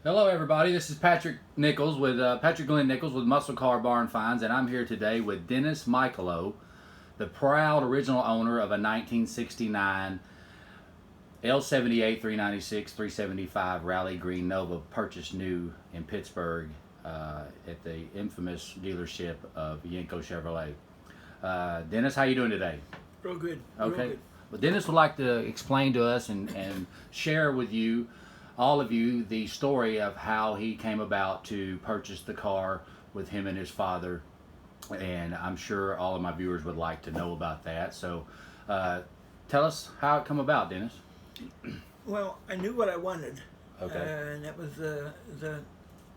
Hello, everybody. This is Patrick Glenn Nichols with Muscle Car Barn Finds, and I'm here today with Dennis Michalo, the proud original owner of a 1969 L78 396 375 Rally Green Nova, purchased new in Pittsburgh at the infamous dealership of Yenko Chevrolet. Dennis, how you doing today? Real good. Okay. Real good. Well, Dennis would like to explain to us and share with you, all of you, the story of how he came about to purchase the car with him and his father. And I'm sure all of my viewers would like to know about that. So tell us how it come about, Dennis. Well, I knew what I wanted. Okay. And that was the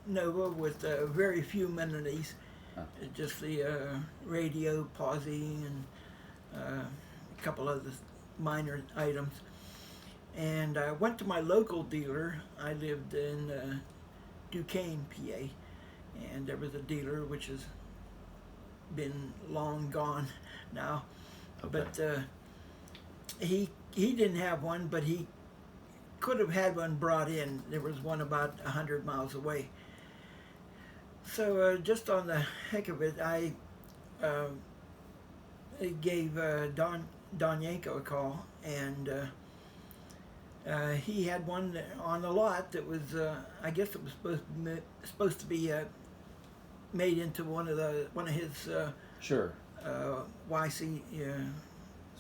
Nova with very few amenities. Just the radio, pausing, and a couple other minor items. And I went to my local dealer. I lived in Duquesne, PA, and there was a dealer which has been long gone now. Okay. But he didn't have one, but he could have had one brought in. There was one about 100 miles away. So just on the heck of it, I gave Don Yenko a call, and he had one on the lot that was, I guess it was supposed to be made into one of his Sure. YC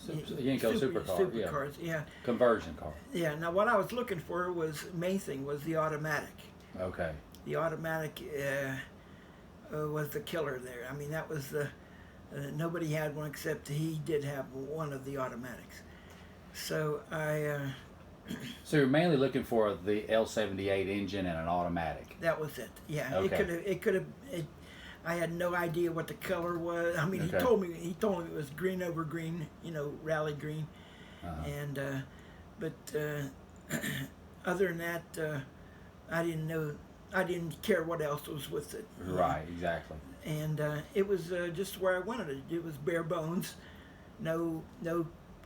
Yenko supercars. Yeah. Conversion car. Yeah. Now what I was looking for main thing was the automatic. Okay. The automatic was the killer there. I mean, that was the nobody had one except he did have one of the automatics. So So you're mainly looking for the L78 engine and an automatic. That was it. Yeah. Okay. It could have. I had no idea what the color was. I mean, Okay. he told me it was green over green, rally green, and but other than that, I didn't know. I didn't care what else was with it. Right. Exactly. And it was just where I wanted it. It was bare bones, no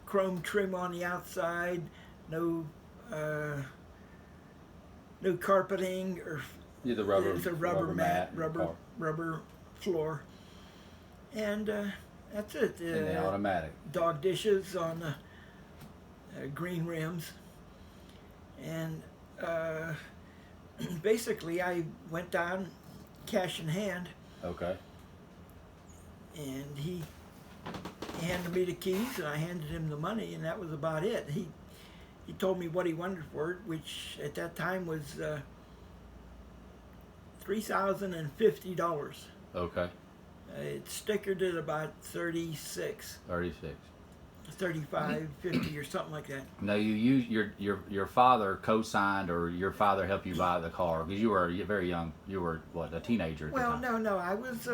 chrome trim on the outside, no carpeting or Yeah, the rubber. it's a rubber mat, rubber floor, and that's it. And the automatic. Dog dishes on the green rims, and basically I went down, cash in hand. Okay. And he handed me the keys, and I handed him the money, and that was about it. He told me what he wanted for it, which at that time was $3,050. Okay. It stickered at about 36, 36. 35, 50, or something like that. Now you your father co-signed, or your father helped you buy the car because you were very young. You were what, a teenager at the time? No, I was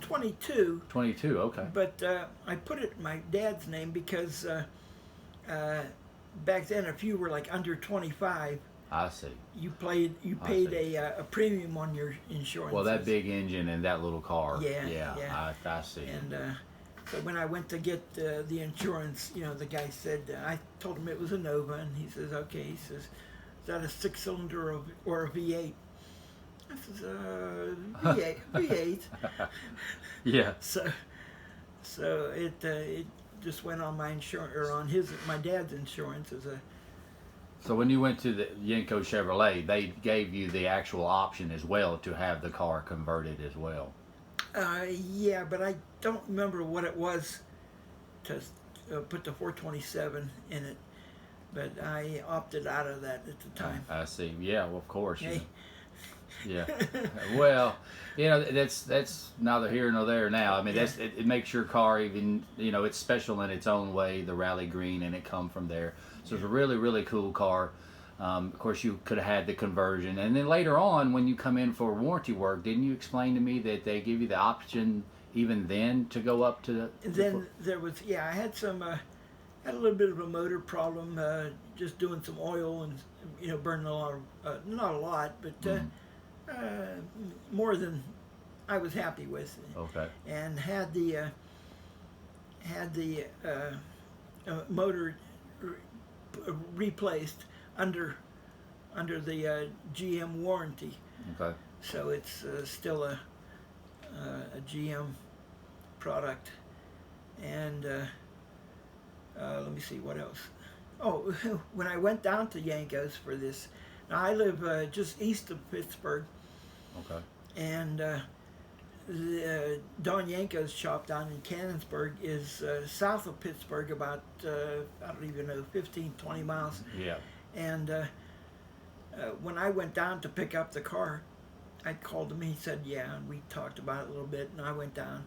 22. 22. Okay. But I put it in my dad's name because back then, if you were like under 25, I see. you paid a premium on your insurance. Well, that big engine and that little car. Yeah. I see. And so when I went to get the insurance, the guy said, I told him it was a Nova, and he says, okay. He says, is that a 6-cylinder or a V8? I says, V8. Yeah. So it just went on my insurance, or on my dad's insurance as a. So when you went to the Yenko Chevrolet, they gave you the actual option as well to have the car converted as well. Yeah, but I don't remember what it was to put the 427 in it. But I opted out of that at the time. I see. Yeah, well, of course. Hey. Yeah. Well, that's neither here nor there now. I mean, it makes your car even, it's special in its own way, the Rally Green, and it come from there. So it's a really, really cool car. Of course, you could have had the conversion. And then later on, when you come in for warranty work, didn't you explain to me that they give you the option even then to go up to the... Then there was, I had had a little bit of a motor problem, just doing some oil and, burning a lot of, not a lot, but more than I was happy with. Okay. And had the motor replaced under under the GM warranty. Okay. So it's still a GM product. And let me see what else. Oh, when I went down to Yenko's for this, now I live just east of Pittsburgh, Okay. and Don Yenko's shop down in Cannonsburg is south of Pittsburgh, about I don't even know, 15, 20 miles. Yeah. And when I went down to pick up the car, I called him. He said, "Yeah," and we talked about it a little bit. And I went down,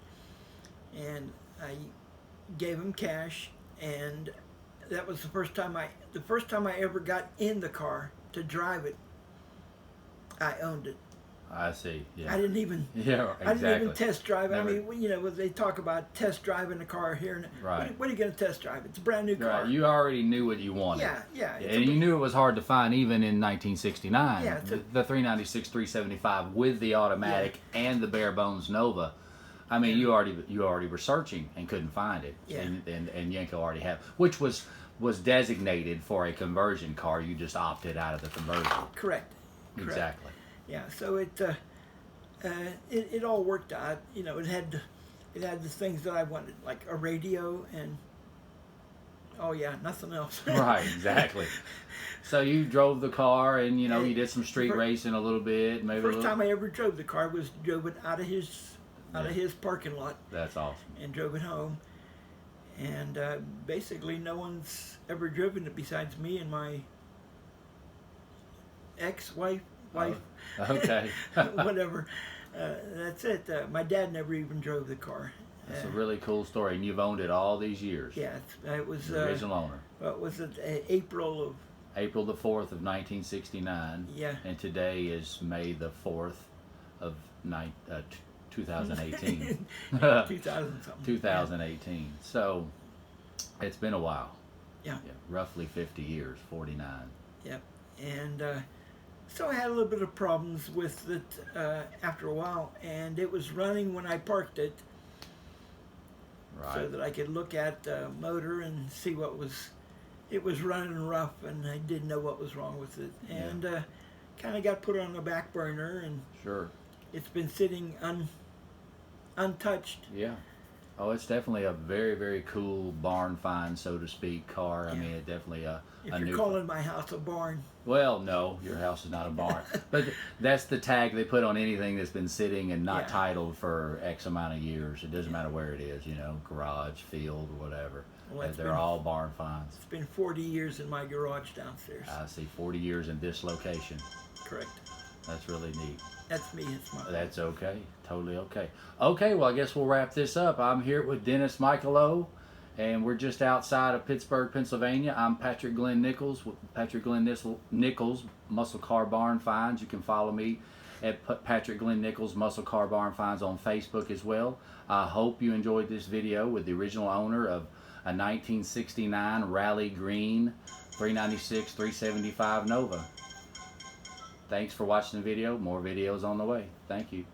and I gave him cash, and that was the first time I ever got in the car to drive it. I owned it. I see. Yeah. I didn't even. Yeah. Exactly. I didn't even test drive it. Never. I mean, you know, they talk about test driving a car here. And Right. What are you going to test drive? It's a brand new car. Right. You already knew what you wanted. Yeah. And you knew it was hard to find even in 1969. Yeah, The 396 375 with the automatic and the bare bones Nova. I mean, you already were searching and couldn't find it. Yeah. And Yenko already had, which was designated for a conversion car. You just opted out of the conversion. Correct. Exactly. Yeah. So it all worked out. You know, it had the things that I wanted, like a radio and nothing else. Right. Exactly. So you drove the car, and you And you did some street racing a little bit, maybe. First time I ever drove the car was drove it out of his parking lot That's awesome. and drove it home. And basically, no one's ever driven it besides me and my ex-wife, Okay. whatever. That's it. My dad never even drove the car. That's a really cool story, and you've owned it all these years. Yeah, it was. The original owner. What was it? April of. April the 4th of 1969. Yeah. And today is May the 4th of 2018. 2000 something. 2018. So it's been a while. Yeah. Roughly 50 years, 49. Yep. And so I had a little bit of problems with it after a while, and it was running when I parked it, Right. so that I could look at the motor and see what was. It was running rough, and I didn't know what was wrong with it, and kind of got put on the back burner, and Sure. it's been sitting untouched. Yeah. Oh, it's definitely a very, very cool barn find, so to speak, car. I Yeah. mean, it definitely a If new. you're calling my house a barn. Well, no, your house is not a barn. But that's the tag they put on anything that's been sitting and not Yeah. titled for X amount of years. It doesn't matter where it is, garage, field, whatever. Well, it's They're been- all barn finds. It's been 40 years in my garage downstairs. I see 40 years in this location. Correct. That's really neat. That's me. It's my. That's okay. Totally okay. Okay, well, I guess we'll wrap this up. I'm here with Dennis Michalo, and we're just outside of Pittsburgh, Pennsylvania. I'm Patrick Glenn Nichols with Patrick Glenn Nichols Muscle Car Barn Finds. You can follow me at Patrick Glenn Nichols Muscle Car Barn Finds on Facebook as well. I hope you enjoyed this video with the original owner of a 1969 Rally Green 396 375 Nova. Thanks for watching the video. More videos on the way. Thank you.